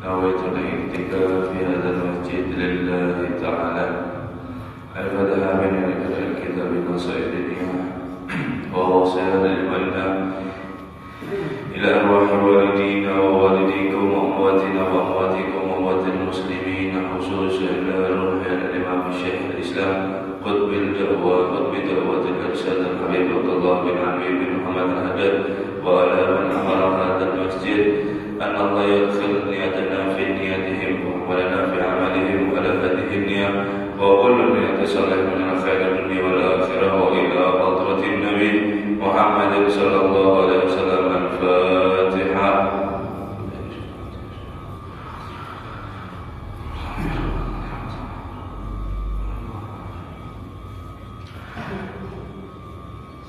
نويت الاعتكاف في هذا المسجد لله تعالى حفظها من الكتاب نصائح الدنيا ووصيها للمنى إلى أرواح والدينا ووالديكم وأمواتنا وأمواتكم وأموات المسلمين خصوصا إلى روح الإمام الشيخ الإسلام قطب دعوة الإرشاد الحبيب عبد الله بن علي بن محمد الحجاج وعلى من أمر هذا المسجد أن الله يدخل نيتنا في نيتهم ولنا في عملهم ولا هذه النية وكل نية صالح من خير الدنيا والآخرة وإلى حضرة النبي محمد صلى الله عليه وسلم. الفاتحة.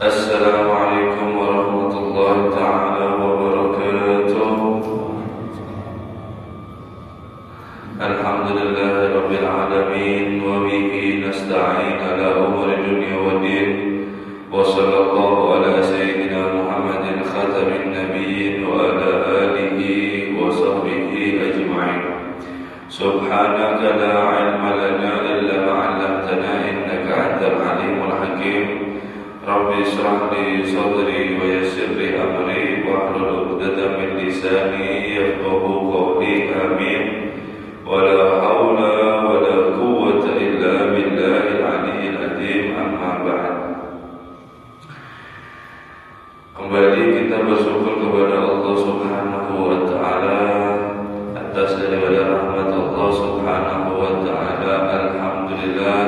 السلام عليكم ورحمة الله تعالى وبركاته. الحمد لله رب العالمين وبه نستعين على أمور الدنيا والدين وصلى الله على سيدنا محمد خاتم النبيين وعلى آله وصحبه أجمعين. سبحانك لا علم لنا إلا ما علمتنا إنك أنت العليم الحكيم. رب اشرح لي صدري ويسر لي أمري واحلل عقدة من لساني يفقهوا قولي. آمين. ولا حول ولا قوة إلا بالله العلي العظيم. أما بعد. Kembali kita bersyukur kepada Allah Subhanahu wa Ta'ala atas daripada rahmat Allah Subhanahu wa Ta'ala. Alhamdulillah,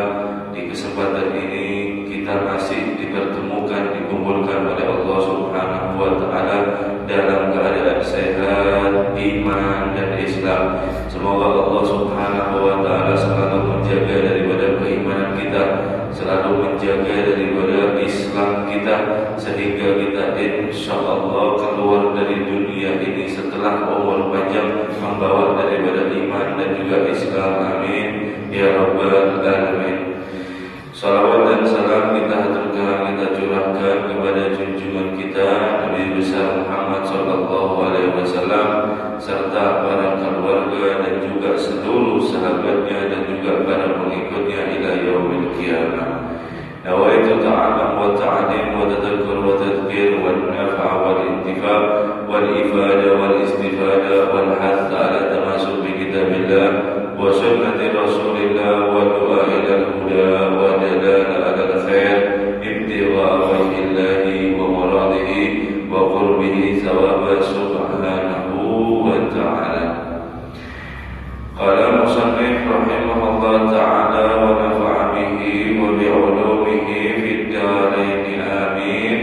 di kesempatan ini kita masih dipertemukan, dikumpulkan oleh Allah Subhanahu wa Ta'ala dalam keadaan sehat, iman dan Islam. Semoga Allah Subhanahu wa Ta'ala selalu menjaga daripada keimanan kita, selalu menjaga daripada Islam kita, sehingga kita insyaallah keluar dari dunia ini setelah umur panjang membawa daripada iman dan juga Islam. Amin ya rabbal alamin. Salawat dan salam kita haturkan, kita curahkan kepada junjungan kita Nabi besar Muhammad sallallahu alaihi wasallam serta para keluarga dan juga seluruh sahabatnya dan juga para pengikutnya ila yaumil qiyamah. Nawaitu ta'allam wa ta'alim wa tadhakkur wa tadhkir wal nafa' wal intifa' wal ifada wal istifada wal hadd ala tamasuk bi kitabillah wa sunnati rasulillah wa du'a ila al-huda wa dalala ala al-khair ibtigha wajhillahi wa muradihi wa qurbihi thawaba subhanahu wa ta'ala. Qala musannif rahimahullah ta'ala wa nafa'a bihi wa bi'ulumihi fid darain amin.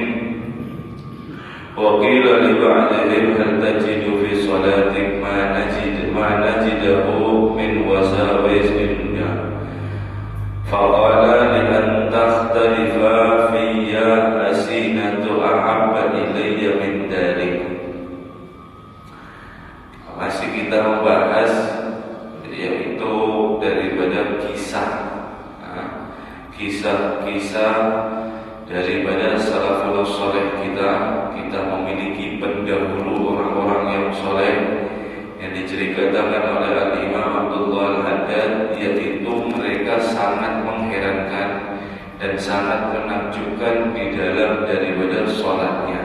Wa qila li ba'dihim hal tajidu fi salatik ma najidahu min wasawis dunya. Faqala li an takhtalifa fiyya asinatu ahabba ilayya min dalik. Masih kita membahas yaitu daripada kisah daripada salafus saleh kita memiliki pendahulu orang-orang yang saleh yang diceritakan oleh Al-Imam Abdullah Al-Haddad, yaitu mereka sangat mengherankan dan sangat menakjubkan di dalam daripada salatnya.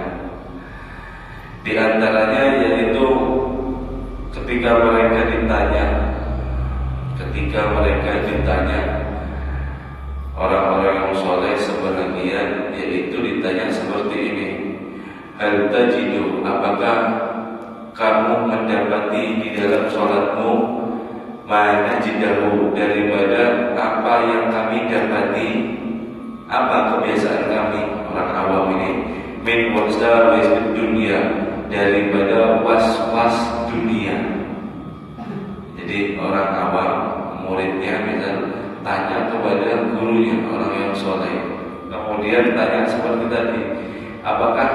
Di antaranya yaitu ketika mereka ditanya orang-orang yang soleh sebagian, yaitu ditanya seperti ini, hal tajidu, apakah kamu mendapati di dalam sholatmu mana jidahu, daripada apa yang kami dapati, apa kebiasaan kami orang awam ini, min wasawis dunia, daripada was-was dunia. Jadi orang awam, muridnya misal tanya kepada gurunya, orang yang soleh, kemudian tanya seperti tadi, apakah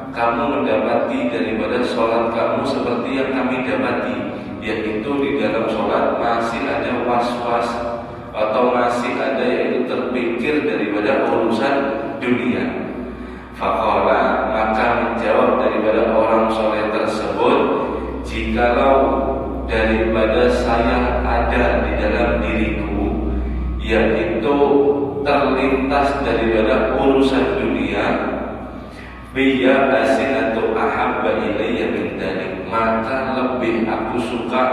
kamu mendapati daripada sholat kamu seperti yang kami dapati, yaitu di dalam sholat masih ada was-was atau masih ada yaitu terpikir daripada urusan dunia. Faqala, maka menjawab daripada orang soleh tersebut, jikalau daripada saya ada di dalam diriku, yaitu terlintas daripada urusan dunia, biya asinatu ahabba ilayya min dzalik, maka lebih aku suka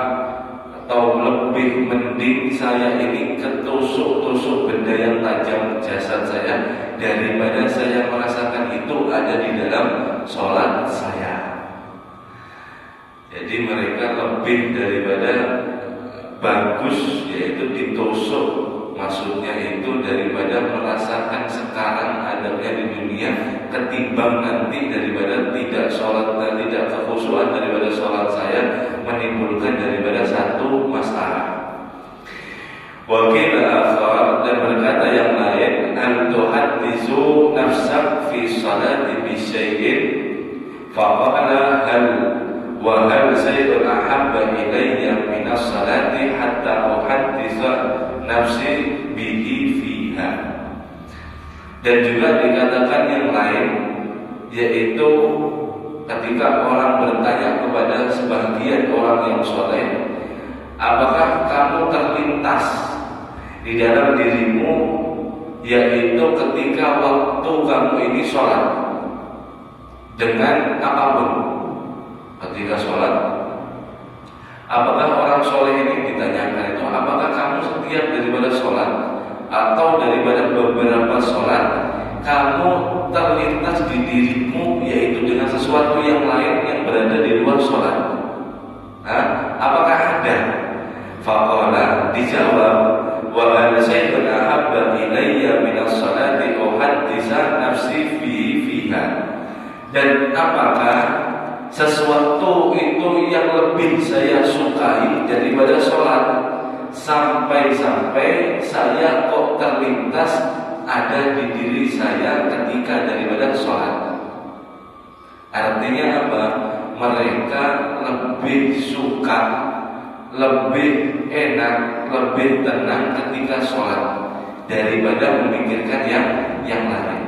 atau lebih mending saya ini ketusuk-tusuk benda yang tajam jasad saya daripada saya merasakan itu ada di dalam sholat saya. Jadi mereka lebih daripada bagus yaitu ditusuk, maksudnya itu daripada merasakan sekarang adanya di dunia ketimbang nanti daripada tidak sholat dan tidak kekhusyuan daripada sholat saya menimbulkan daripada satu masalah. Wakil akhar, dan berkata yang lain, antuhaddisu nafsak fi salati bisyai'in faqala hal wa hal sayyidun ahabba ilayya minas salati hatta uhaddisa nafsi bihi fiha. Dan juga dikatakan yang lain, yaitu ketika orang bertanya kepada sebagian orang yang soleh, apakah kamu terlintas di dalam dirimu, yaitu ketika waktu kamu ini sholat dengan apapun. Ketika sholat, apakah orang soleh ini ditanyakan itu, apakah kamu setiap daripada sholat atau daripada beberapa sholat kamu terlintas di dirimu yaitu dengan sesuatu yang lain yang berada di luar sholat? Apakah ada? Faqala, dijawab, wa hal sayyidun ahabba ilayya minas salati uhaddisa nafsi fiha. Dan apakah sesuatu itu yang lebih saya sukai daripada sholat, sampai-sampai saya kok terlintas ada di diri saya ketika daripada sholat. Artinya apa? Mereka lebih suka, lebih enak, lebih tenang ketika sholat daripada memikirkan yang lain.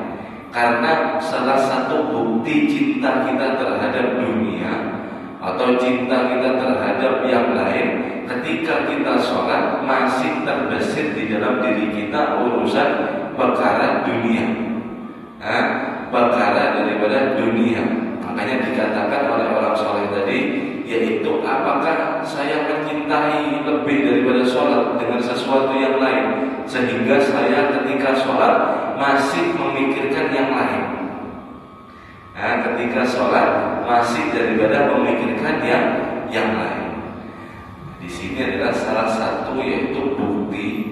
Karena salah satu bukti cinta kita terhadap dunia atau cinta kita terhadap yang lain, ketika kita sholat masih terbesit di dalam diri kita urusan perkara dunia, perkara daripada dunia. Makanya dikatakan oleh orang soleh tadi, yaitu apakah saya mencintai lebih daripada sholat dengan sesuatu yang lain, sehingga saya ketika sholat masih memikirkan yang lain. Ketika sholat masih daripada memikirkan yang lain. Di sini adalah salah satu yaitu bukti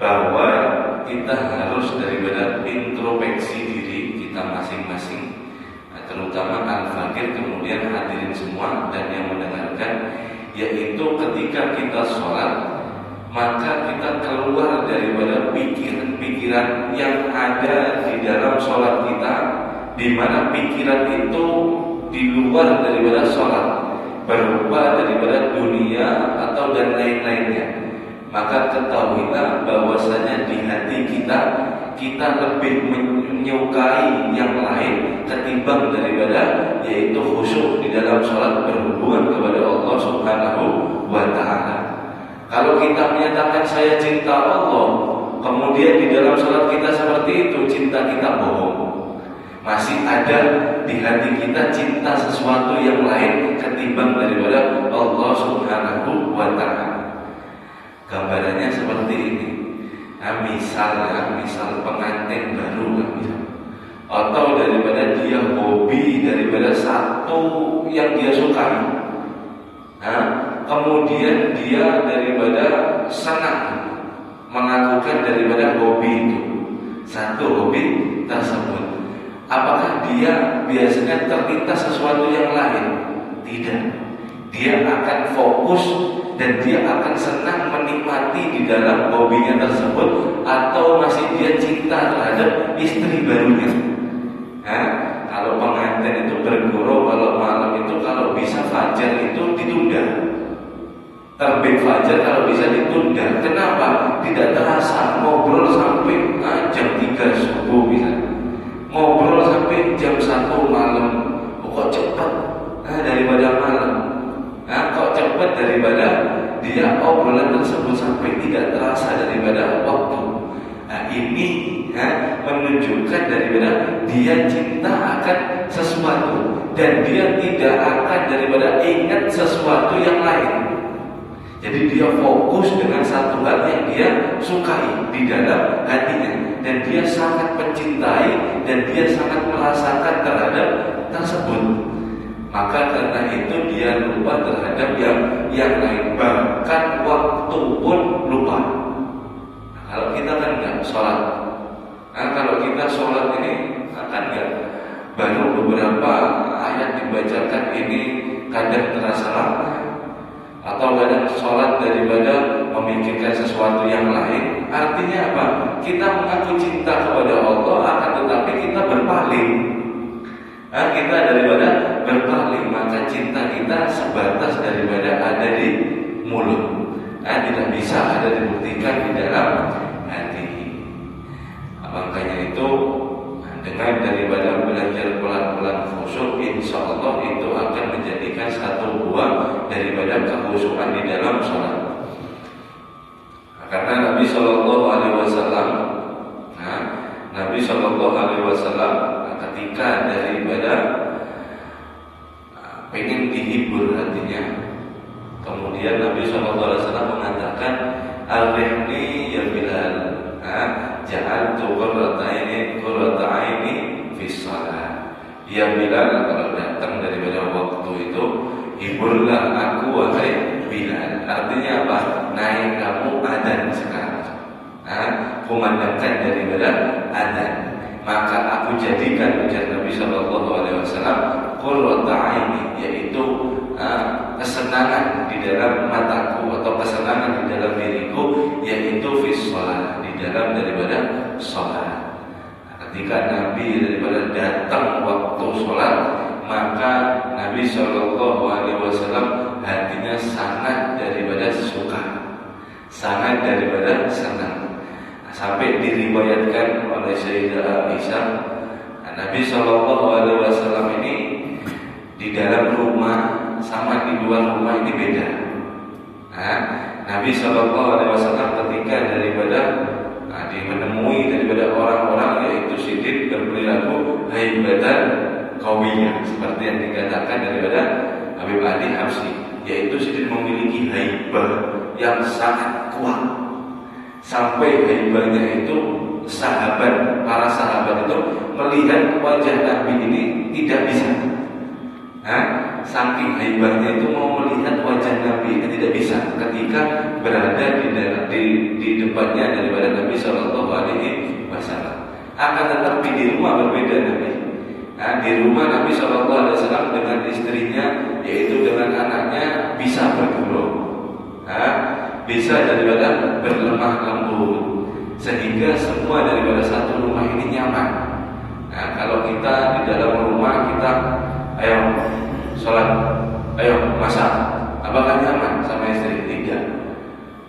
bahwa kita harus daripada introspeksi diri kita masing-masing, terutama al-fakir, kemudian hadirin semua dan yang mendengarkan, yaitu ketika kita sholat maka kita keluar daripada pikiran-pikiran yang ada di dalam sholat kita, di mana pikiran itu di luar daripada sholat, berupa daripada dunia atau dan lain-lainnya. Maka ketahuilah bahwasanya di hati kita lebih menyukai yang lain ketimbang daripada yaitu khusyuk di dalam sholat berhubungan kepada Allah Subhanahu wa ta'ala. Kalau kita menyatakan saya cinta Allah, kemudian di dalam sholat kita seperti itu, cinta kita bohong. Masih ada di hati kita cinta sesuatu yang lain ketimbang daripada Allah Subhanahu wa ta'ala. Gambarannya seperti ini. Misal pengantin baru, atau daripada dia hobi daripada satu yang dia sukai, kemudian dia daripada senang melakukan daripada hobi itu, satu hobi tersebut, apakah dia biasanya terlintas sesuatu yang lain? Tidak. Dia akan fokus dan dia akan senang menikmati di dalam hobinya tersebut, atau masih dia cinta terhadap istri barunya. Kalau pengantin itu berguru, kalau malam itu kalau bisa fajar itu ditunda, terbit fajar kalau bisa ditunda. Kenapa? Tidak terasa ngobrol sampai jam 3 subuh bisa, ngobrol sampai jam 1 malam. Kok cepat? daripada malam. Kok cepat daripada dia obrolan tersebut sampai tidak terasa daripada waktu. Ini menunjukkan daripada dia cinta akan sesuatu dan dia tidak akan daripada ingat sesuatu yang lain. Jadi dia fokus dengan satu hal yang dia sukai di dalam hatinya dan dia sangat mencintai dan dia sangat merasakan terhadap tersebut. Maka karena itu dia lupa terhadap yang lain, bahkan waktu pun lupa. Kalau kita kan enggak sholat, kalau kita sholat ini kan enggak, baru beberapa ayat dibacakan ini kadang terasa lama, atau kadang sholat daripada memikirkan sesuatu yang lain. Artinya apa? Kita mengaku cinta kepada Allah, akan tetapi kita berpaling. Kita daripada berpaling, maka cinta kita sebatas daripada ada di mulut, tidak bisa ada dibuktikan di dalam hati. Makanya itu dengan daripada belajar pelan-pelan khusyuk, insya Allah itu akan menjadikan satu buah daripada kekhusyukan di dalam sholat. Karena Nabi Shallallahu Alaihi Wasallam ketika daripada pengen dihibur hatinya, kemudian Nabi SAW mengatakan, "Al-rihni ya Bilal, ja'altu qurrata aini fi shalah." Ya Bilal, kalau datang daripada waktu itu, hiburlah aku wahai Bilal. Artinya apa? Naik kamu adzan sekarang, kumandangkan daripada adzan. Maka aku jadikan, ujar Nabi SAW, qurrata aini, yaitu kesenangan di dalam mataku atau kesenangan di dalam diriku, yaitu fi shalah, di dalam daripada sholat. Ketika Nabi daripada datang waktu sholat, maka Nabi SAW hatinya sangat daripada suka, sangat daripada senang. Sampai diriwayatkan oleh Sayyidah Aisyah, Nabi SAW ini di dalam rumah sama di luar rumah ini beda. Nabi SAW ketika daripada menemui daripada orang-orang, yaitu siddiq berperilaku haibatan qawiyah, seperti yang dikatakan daripada Habib Ali Habsyi, yaitu siddiq memiliki haibah yang sangat kuat. Sampai haibahnya itu para sahabat itu melihat wajah Nabi ini tidak bisa. Saking haibahnya itu mau melihat wajah Nabi ini tidak bisa ketika berada di depannya daripada Nabi Shallallahu Alaihi Wasallam. Akan tetapi di rumah berbeda Nabi. Di rumah Nabi Shallallahu Alaihi Wasallam dengan istrinya, yaitu dengan anaknya, bisa bergurau, bisa daripada berlemah lembut, sehingga semua daripada satu rumah ini nyaman. Kalau kita di dalam rumah kita, ayo sholat, ayo masak, apakah nyaman sama istri? Tidak,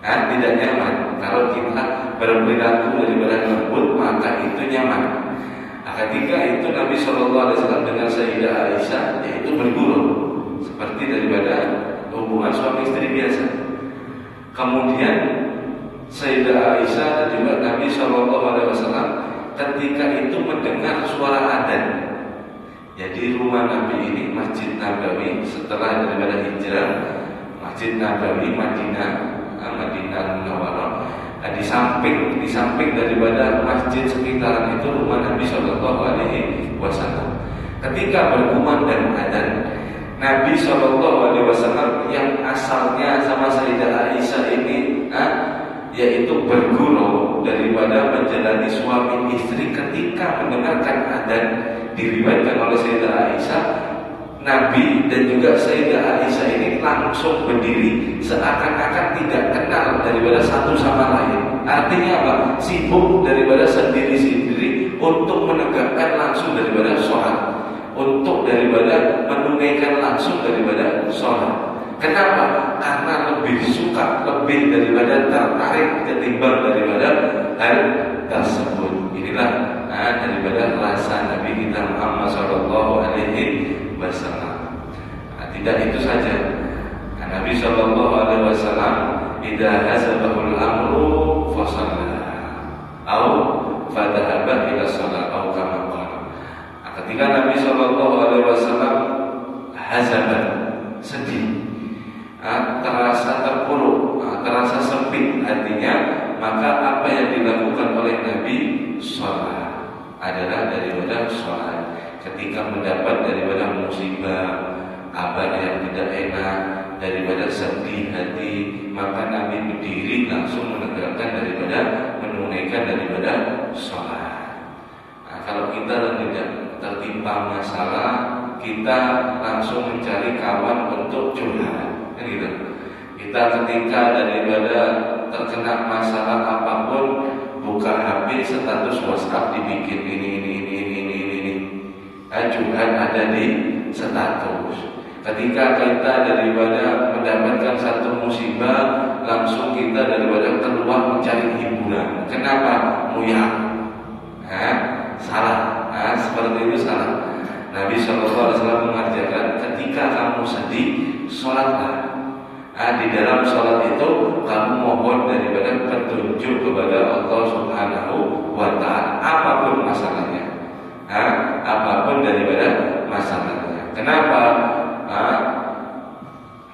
tidak nyaman. Kalau kita berperilaku daripada lembut, maka itu nyaman. Ketika itu Nabi SAW dengan Sayyidah Aisyah, yaitu bergurau seperti daripada hubungan suami istri biasa. Kemudian Sayyidah Aisyah dan juga Nabi SAW ketika itu mendengar suara adzan. Jadi rumah Nabi ini, Masjid Nabawi, setelah daripada hijrah, Masjid Nabawi Madinah Munawwarah, di samping daripada masjid sekitaran itu rumah Nabi Shallallahu Alaihi Wasallam. Ketika berkumandang adzan, Nabi Shallallahu Alaihi Wasallam yang asalnya sama Sayyidah Aisyah ini, yaitu bergurau daripada menjalani suami istri, ketika mendengarkan adzan, diriwayatkan oleh Sayyidah Aisyah, Nabi dan juga Sayyidah Aisyah ini langsung berdiri seakan-akan tidak kenal daripada satu sama lain. Artinya apa? Sibuk daripada sendiri-sendiri untuk menegakkan langsung daripada sholat, untuk daripada menunaikan langsung daripada sholat. Kenapa? Karena lebih suka, lebih daripada tertarik ketimbang daripada hal tersebut. Inilah daripada rasa Nabi kita Muhammad Sallallahu Alaihi Wasallam. tidak itu saja. Nabi Shallallahu Alaihi Wasallam idza hazabahul amru fasalla au fadhahaba ila shalah au kama qala. Ketika Nabi Shallallahu Alaihi Wasallam hazaban, sedih, terasa terpuruk, terasa sempit hatinya, maka apa yang dilakukan oleh Nabi sholat adalah daripada sholat. Ketika mendapat daripada musibah, kabar yang tidak enak, daripada sedih hati, maka Nabi berdiri langsung menegakkan daripada menunaikan daripada sholat. Kalau kita tidak tertimpa masalah, kita langsung mencari kawan untuk curhat, kan gitu. Kita ketika daripada terkena masalah apapun, buka HP, status WhatsApp dibikin ini. Curhat ada di status. Ketika kita daripada mendapatkan satu musibah, langsung kita daripada keluar mencari hiburan. Kenapa? Muyak. Salah. Seperti itu salah. Nabi SAW mengajarkan ketika kamu sedih, sholatlah. Di dalam sholat itu kamu mohon daripada petunjuk kepada Allah Subhanahu wa Ta'ala, apapun masalahnya. Apapun daripada masalahnya. Kenapa?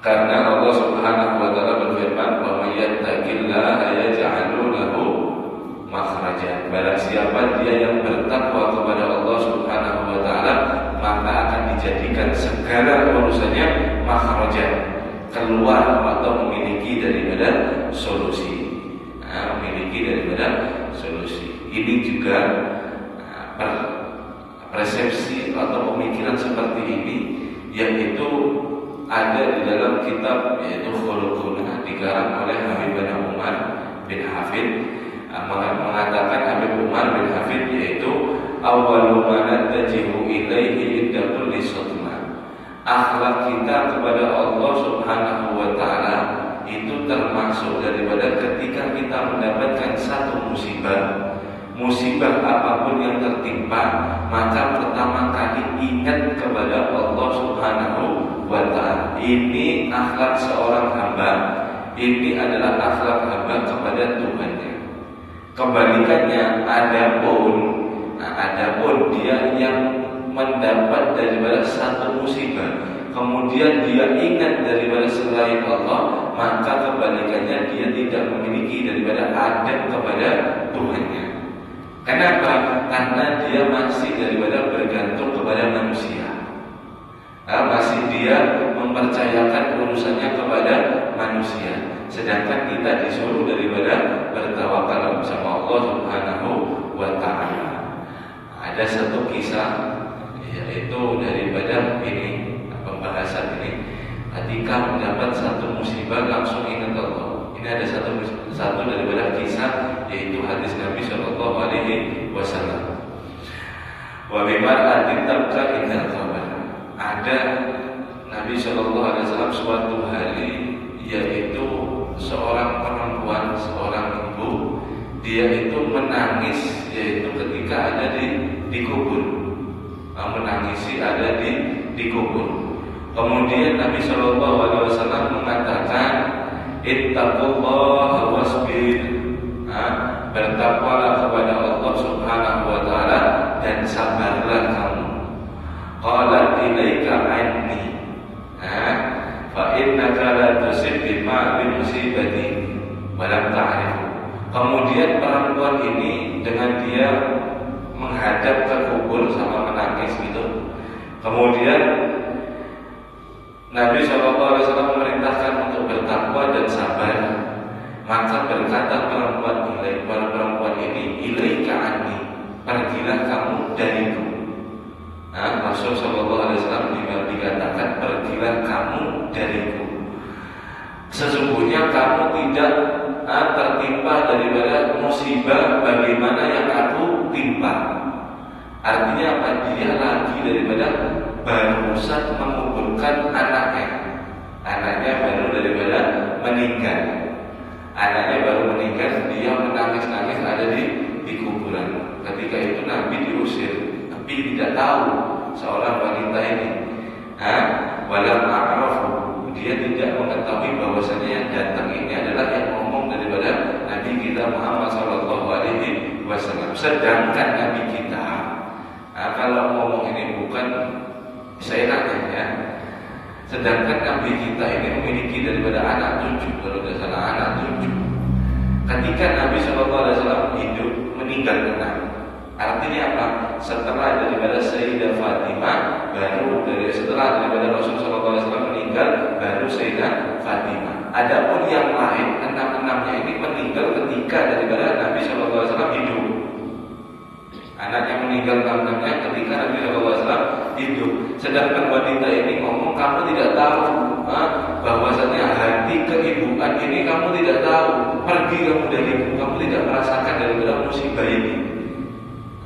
Karena Allah Subhanahu wa Ta'ala berfirman, "Wa may yattaqillaha yaj'al lahu makhraja." Barang siapa dia yang bertakwa kepada Allah Subhanahu wa Ta'ala, maka akan dijadikan segala urusannya makhraja, keluar atau memiliki daripada solusi. Memiliki daripada solusi. Ini juga persepsi atau pemikiran seperti ini, yaitu ada di dalam kitab yaitu Khuluqul dikarang oleh Habib bin Umar bin Hafid, mengatakan Habib Umar bin Hafid yaitu awwalu ma natajihu ilaihi inda kulli sadmah. Akhlak kita kepada Allah Subhanahu wa Ta'ala itu termasuk daripada ketika kita mendapatkan satu musibah apapun yang tertimpa, maka pertama kali ingat kepada Allah Subhanahu wa Ta'ala. Ini akhlak seorang hamba. Ini adalah akhlak hamba kepada Tuhannya. Kebalikannya, adapun dia yang mendapat daripada satu musibah, kemudian dia ingat daripada selain Allah, maka kebalikannya dia tidak memiliki daripada adab kepada Tuhannya. Kenapa? Karena dia masih daripada bergantung kepada manusia. Masih dia mempercayakan urusannya kepada manusia. Sedangkan kita disuruh daripada bertawakal bersama Allah Subhanahu wa Ta'ala. Ada satu kisah, yaitu daripada ini pembahasan ini. Ketika mendapat satu musibah langsung ingat Allah. Ini ada satu daripada kisah, yaitu hadis Nabi Shallallahu Alaihi Wasallam. Wa bimaratin tabka indal qabr. Ada Nabi Shallallahu Alaihi Wasallam suatu hari, yaitu seorang perempuan, seorang ibu, dia itu menangis, yaitu ketika ada di kubur, menangisi ada di kubur. Kemudian Nabi Shallallahu Alaihi Wasallam mengatakan, ittaqullaha wasbir. Bertakwalah kepada Allah Subhanahu wa Ta'ala dan sabarlah kamu. Qalat ilaika anni, fa innaka la tusib bima bi musibati wa lam ta'rifu. Kemudian perempuan ini dengan dia menghadap ke kubur sama menangis gitu. Kemudian Nabi SAW memerintahkan untuk bertakwa dan sabar. Maka berkata perempuan ini, ilaika anni, pergilah kamu dariku. Rasul SAW dikatakan, pergilah kamu dariku. Sesungguhnya kamu tidak tertimpa daripada musibah bagaimana yang aku timpa. Artinya apa? Dia lagi daripada barusan menguburkan anaknya baru daripada meninggal. Anaknya baru meninggal, dia menangis-nangis ada di kuburan. Ketika itu Nabi diusir, tapi tidak tahu seorang wanita ini. Walam wasallam. Sedangkan Nabi kita, kalau ngomong ini bukan seenaknya ya. Sedangkan Nabi kita ini memiliki daripada anak cucu, kalau tidak salah anak cucu. Ketika Nabi SAW hidup, meninggal enam. Artinya apa? Setelah daripada Sayyidah Fatimah, setelah daripada Rasulullah SAW meninggal, baru Sayyidah Fatimah. Adapun yang lain, enam-enamnya ini meninggal ketika daripada Nabi SAW hidup. Anaknya meninggal enam-enamnya ketika Nabi SAW hidup. Sedangkan wanita ini ngomong, kamu tidak tahu bahwasanya hati keibuan ini kamu tidak tahu. Pergi kamu dari ibu, kamu tidak merasakan daripada musibah ini.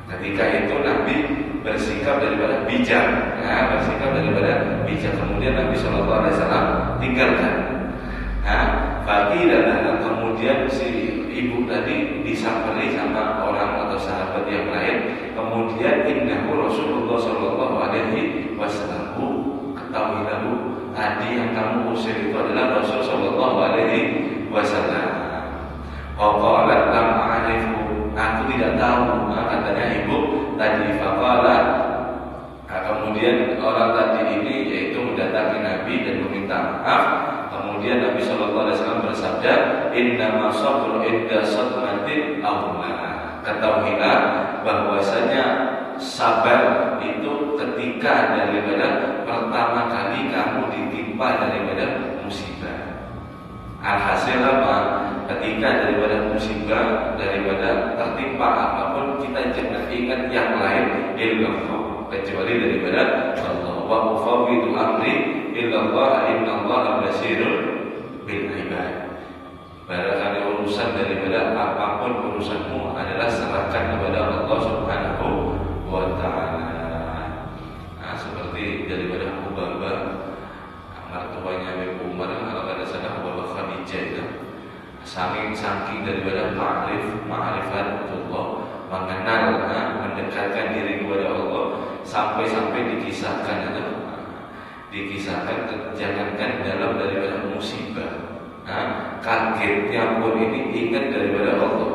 Ketika itu Nabi bersikap daripada bijak, Kemudian Nabi SAW tinggalkan. Dan kemudian si ibu tadi disamperi sama orang atau sahabat yang lain. Kemudian innahu Rasulullah SAW, ketahuilah tadi yang kamu usir itu adalah Rasul SAW. Qalat lam a'rifu, aku tidak tahu, katanya ibu tadi. Faqala, kemudian orang tadi ini yaitu mendatangi Nabi dan meminta maaf. Kemudian Nabi SAW bersabda, innama sabru idda sadmatin awla. Ketahuilah bahwasanya sabar itu ketika daripada pertama kali kamu ditimpa daripada musibah. Alhasil apa? Ketika daripada musibah, daripada tertimpa apapun, kita jangan ingat yang lain illallah, kecuali daripada Allah. Wa ufawwidu amri illallah innallaha basirun bil ibad. Barangkali urusan daripada apapun urusanmu adalah serahkan kepada Allah Subhanahu wa ta'ala. Seperti daripada Abu Bakar, mertuanya Abu Umar, kalau ada salah Abu Khadijah itu, saking daripada ma'rifatullah, mengenal, mendekatkan diri kepada Allah, sampai dikisahkan jangankan dalam daripada musibah, kagetnya pun ini ingat daripada Allah.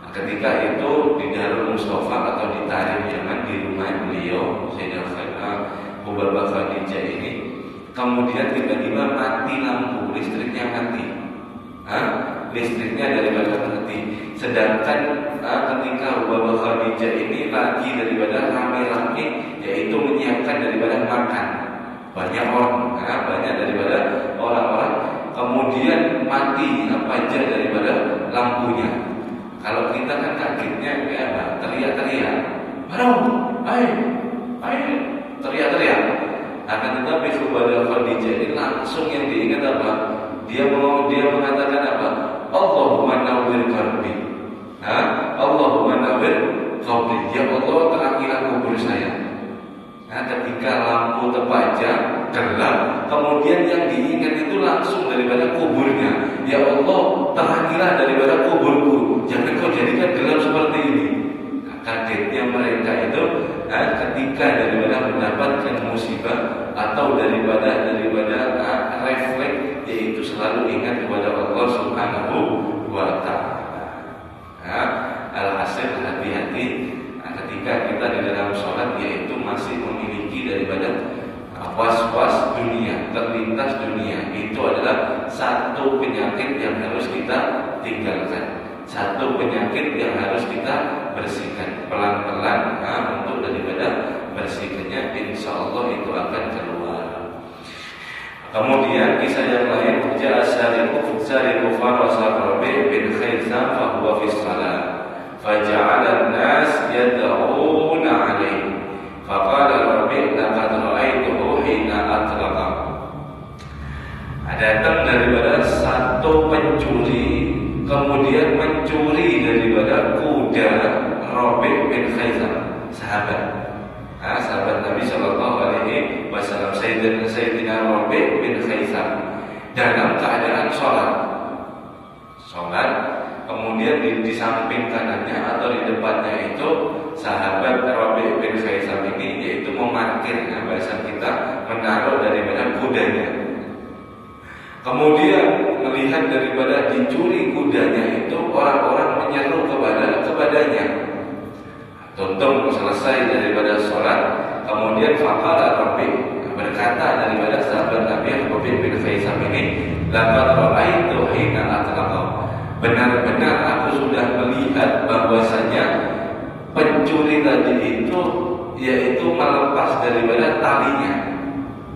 Ketika itu di Darul Mustafa atau di Tarim Yaman, di rumah beliau Sayyidah Abu Bakar Khadijah ini, kemudian tiba-tiba mati lampu, listriknya mati. Listriknya daripada mati. Sedangkan ketika Abu Bakar Khadijah ini lagi daripada rame-rame, yaitu menyiapkan daripada makan banyak daripada orang-orang, kemudian mati pajak daripada lampunya. Kalau kita kan kagetnya kayak apa? Teriak-teriak, ayo, teriak-teriak. Akan tetapi Abu Bakar Khadijah ini langsung yang diingat apa? Dia mengatakan apa? Allahumma nawwir qalbi. Allahumma nawwir qalbi. Ya Allah, terangilah kubur saya. Ketika lampu terpajang gelap, kemudian yang diingat itu langsung daripada kuburnya. Ya Allah, terangilah daripada kuburku. Jangan kau jadikan gelap seperti ini. Kagetnya mereka itu ketika daripada mendapatkan musibah atau daripada refleks, yaitu selalu ingat kepada Allah Subhanahu wa ta'ala. Alhasil hati-hati ketika kita di dalam sholat, yaitu masih memiliki daripada was-was dunia, terlintas dunia. Itu adalah satu penyakit yang harus kita tinggalkan, satu penyakit yang harus kita bersihkan pelan-pelan. Untuk daripada bersihkannya, insya Allah itu akan keluar. Kemudian kisah yang lain, Syariku farasa Rabi' bin Khaisam fahuwa fi shalah faja'ala an-nas yad'una 'alaihi faqala Rabi' laqad ra'aituhu hina atlaqa. Datang daripada satu pencuri, kemudian mencuri daripada kuda Rabi' bin Khaisam, sahabat Nabi SAW, Sayyidina Rabi' bin Khaisam, dalam keadaan sholat. Kemudian di samping kanannya atau di depannya itu sahabat Rabi' bin Khaisam ini, yaitu memarkir, bahasa kita menaruh daripada kudanya. Kemudian melihat melihat daripada dicuri kudanya itu orang-orang menyeru kepadanya. Contoh selesai daripada sholat, kemudian faqala Rabbi, berkata daripada sahabat Nabi Rabbi bin Khaisam ini, laqad ra'aitu hina atlaqa, benar-benar aku sudah melihat bahwasanya pencuri tadi itu yaitu melepas daripada talinya.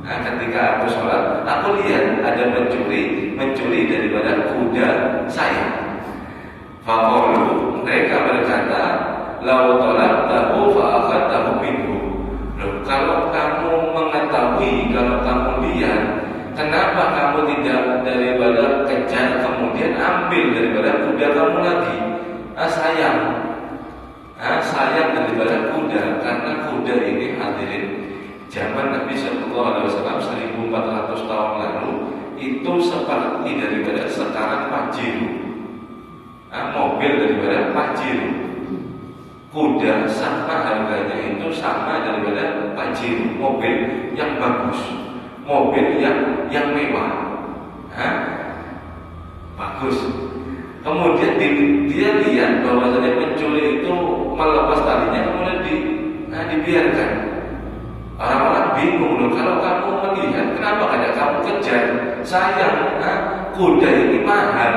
Nah, ketika aku sholat, aku lihat ada mencuri daripada kuda saya. Faqalu, mereka berkata, lau talaqtahu fa akhadtahu minhu. Loh, kalau kamu mengetahui, kalau kamu lihat, kenapa kamu tidak daripada kejar kemudian ambil daripada kuda kamu lagi? Sayang daripada kuda, karena kuda ini hadirin zaman Nabi Sallallahu Alaihi Wasallam 1400 tahun lalu itu seperti daripada sekarang Pajero, mobil daripada Pajero. Kuda sama harganya itu sama daripada Pajero, mobil yang bagus, mobil yang mewah, bagus. Kemudian dia lihat bahwasanya pencuri itu melepas talinya, kemudian dibiarkan. Orang-orang bingung, loh, kalau kamu melihat kenapa tidak kamu kejar? Sayang, kuda ini mahal.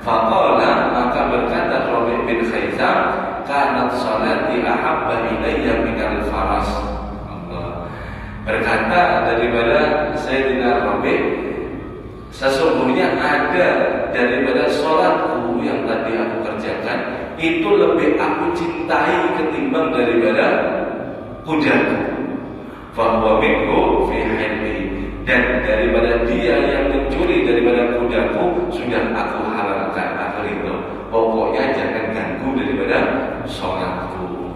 Faqala, maka berkata Rabi' bin Khaisam, kanat salati ahabba ilayya minal faras. Allah berkata daripada Sayyidina Rabi', sesungguhnya ada daripada sholatku yang tadi aku kerjakan itu lebih aku cintai ketimbang daripada kudaku. Fahuwa minhu fi hilmi, dan daripada dia yang mencuri daripada kudaku sudah aku halalkan. Akhir itu pokoknya jangan ganggu daripada sholatku.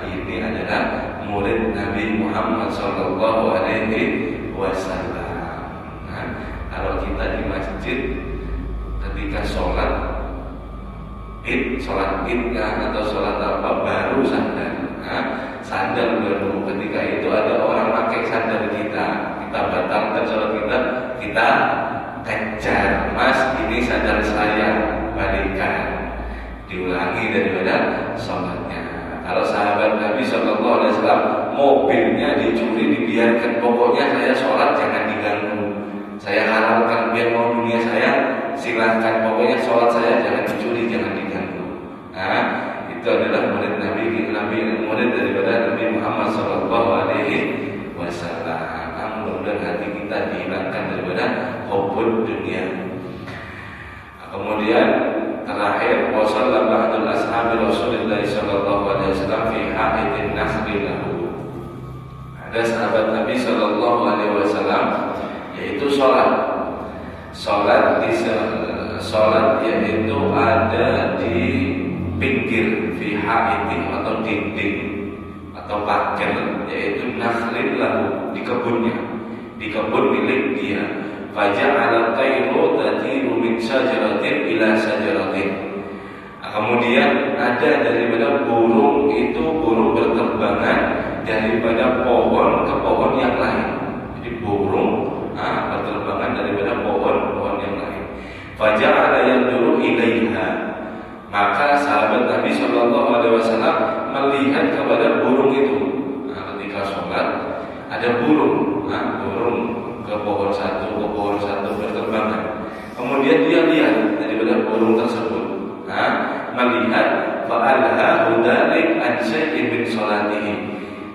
Ini adalah murid Nabi Muhammad Sallallahu Alaihi Wasallam. Kalau kita di masjid ketika sholat id atau sholat apa baru sandal baru, ketika itu ada orang pakai sandal kita batalkan sholat kita kejar, mas ini sandal saya, balikan, diulangi daripada sholatnya. Kalau sahabat Nabi Sallallahu Alaihi Wasallam mobilnya dicuri dibiarkan, pokoknya saya sholat jangan diganggu, saya halalkan, biar mau dunia saya silahkan, pokoknya sholat saya jangan dicuri, jangan diganggu. Itu adalah murid murid daripada Nabi Muhammad Sallallahu Alaihi Wasallam. Mudah-mudahan hati kita dihilangkan daripada hubbud dunia. Kemudian terakhir, wasalla ba'dul ashabi Rasulullah Sallallahu Alaihi Wasallam fi ha'idin nakhli lahu. Ada sahabat Nabi Sallallahu Alaihi Wasallam yaitu sholat yaitu ada di pinggir, fi ha'idin atau dinding atau pagar, yaitu nakhlin lahu, di kebun milik dia. Faja'ala tayru tatiru min syajaratin ila syajaratin. Kemudian ada daripada burung itu, burung berterbangan daripada pohon ke pohon yang lain. Jadi burung berterbangan daripada pohon yang lain. Faja'ala yanzuru ilaiha, maka sahabat Nabi Sallallahu Alaihi Wasallam melihat kepada burung itu. Ketika sholat ada burung ke pohon satu berterbangan. Kemudian dia lihat daripada burung tersebut, melihat fa'alha hudalik an syai'in min sholatihi.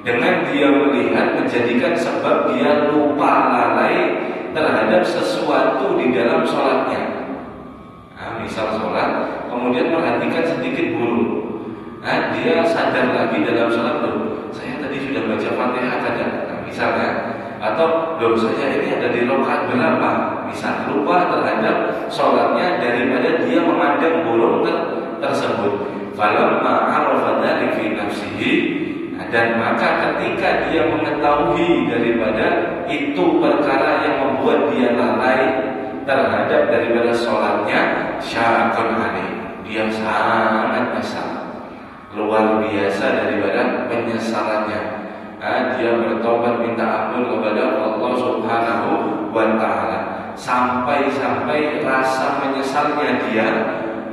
Dengan dia melihat menjadikan sebab dia lupa lalai terhadap sesuatu di dalam sholatnya. Misal sholat, kemudian perhatikan sedikit burung. Dia sadar lagi dalam sholat, saya tadi sudah baca Fatihah kan? Misalnya, atau saya ini ada di rakaat berapa? Misal lupa terhadap sholatnya daripada dia memandang burung tersebut. Falamma arafa dzalika fi nafsihi, dan maka ketika dia mengetahui daripada itu perkara yang membuat dia lalai terhadap daripada sholatnya, syakun alaih, dia sangat nyesal, luar biasa daripada penyesalannya. Dia bertobat minta ampun kepada Allah Subhanahu wa Ta'ala. sampai-sampai rasa menyesalnya dia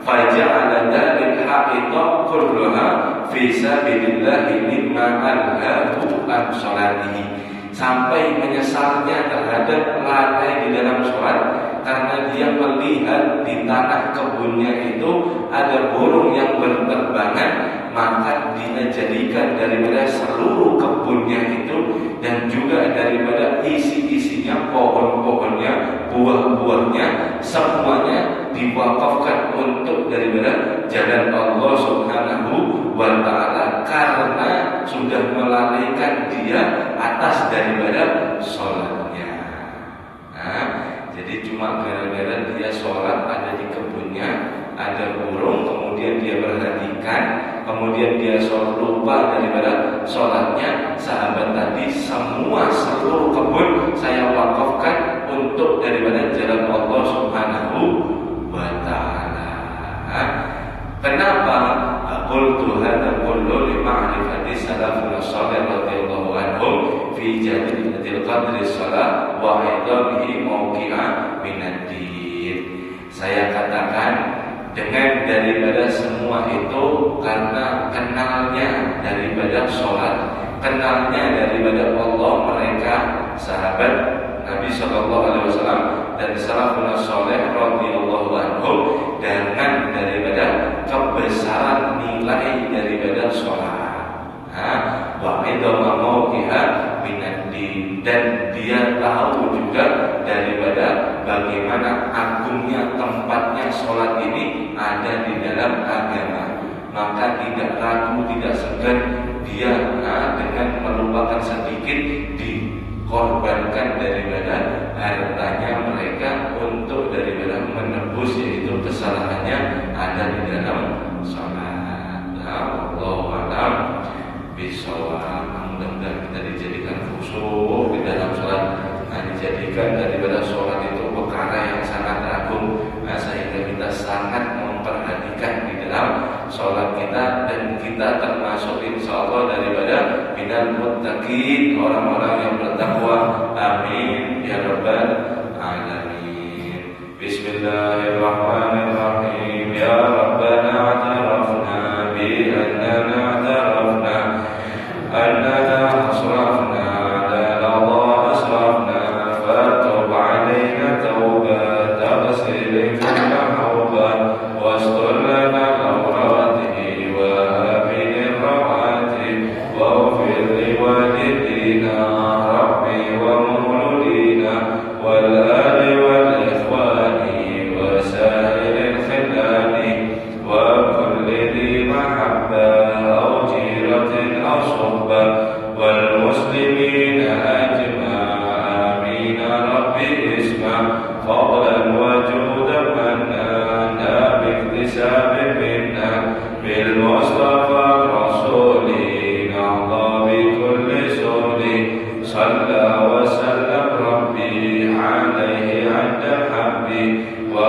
faja'ala dzalika haqita kulluha fi sabilillahi mimma alhahu an sholatihi, sampai menyesalnya terhadap lalai di dalam sholat karena dia melihat di tanah kebunnya itu ada burung yang berterbangan, maka dia jadikan daripada seluruh kebunnya itu dan juga daripada isi-isinya, pohon-pohonnya, buah-buahnya, semuanya diwakafkan untuk daripada jalan Allah Subhanahu wa ta'ala karena sudah melalaikan dia atas daripada sholatnya. Nah, jadi cuma gara-gara dia sholat ada di kebunnya ada burung, kemudian dia perhatikan, kemudian dia sholat lupa daripada sholatnya. Sahabat tadi semua seluruh kebun saya wakafkan untuk daripada jalan Allah Subhanahu wa ta'ala. Kenapa? Qultu hadza kullu li ma'rifati salafus shalih radhiyallahu anhum fi jadilatil qadri shalah wa idamihi mawqi'a minad-din. Saya katakan dengan daripada semua itu karena kenalnya daripada sholat, kenalnya daripada Allah mereka sahabat Nabi Shallallahu Alaihi Wasallam dan salafus shalih radhiyallahu anhum dengan daripada kebesaran nilai daripada sholat. Wa idama mawqiha minad-din, dan dia tahu juga daripada bagaimana agungnya tempatnya sholat ini ada di dalam agama, maka tidak ragu, tidak segan dia dengan melupakan sedikit dikorbankan daripada hartanya mereka untuk daripada menebus yaitu kesalahannya ada di dalam sholat. Allahu a'lam bishawab. Mudah-mudahan kita dijadikan khusyuk di dalam sholat, dijadikan daripada sholat itu perkara yang sangat agung, sehingga kita sangat memperhatikan di dalam sholat kita, dan kita termasuk insyaallah daripada minal muttaqin, orang-orang yang bertakwa. Amin ya rabbal alamin. Bismillahirrahmanirrahim. Ya Rabbana a'tarafna bi annana a'tarafna annana asrafna ala Allah asrafna fatub alaina tawbah taghsil kulla hawban wastur lana awratihi wa amin rawati waghfir li walidina rabbi wa maulidina wal ali wal ikhwani wa sa'iril khilani wa kulli dhi mahabba aw jiratin aw suhbah wal muslimina ajma' amin rabbi isma fadlan wa judan manna biktisabin minna bil mustafa rasuli na'dha bi kulli suli salla wa sallam rabbi alaihi 'adda habbi wa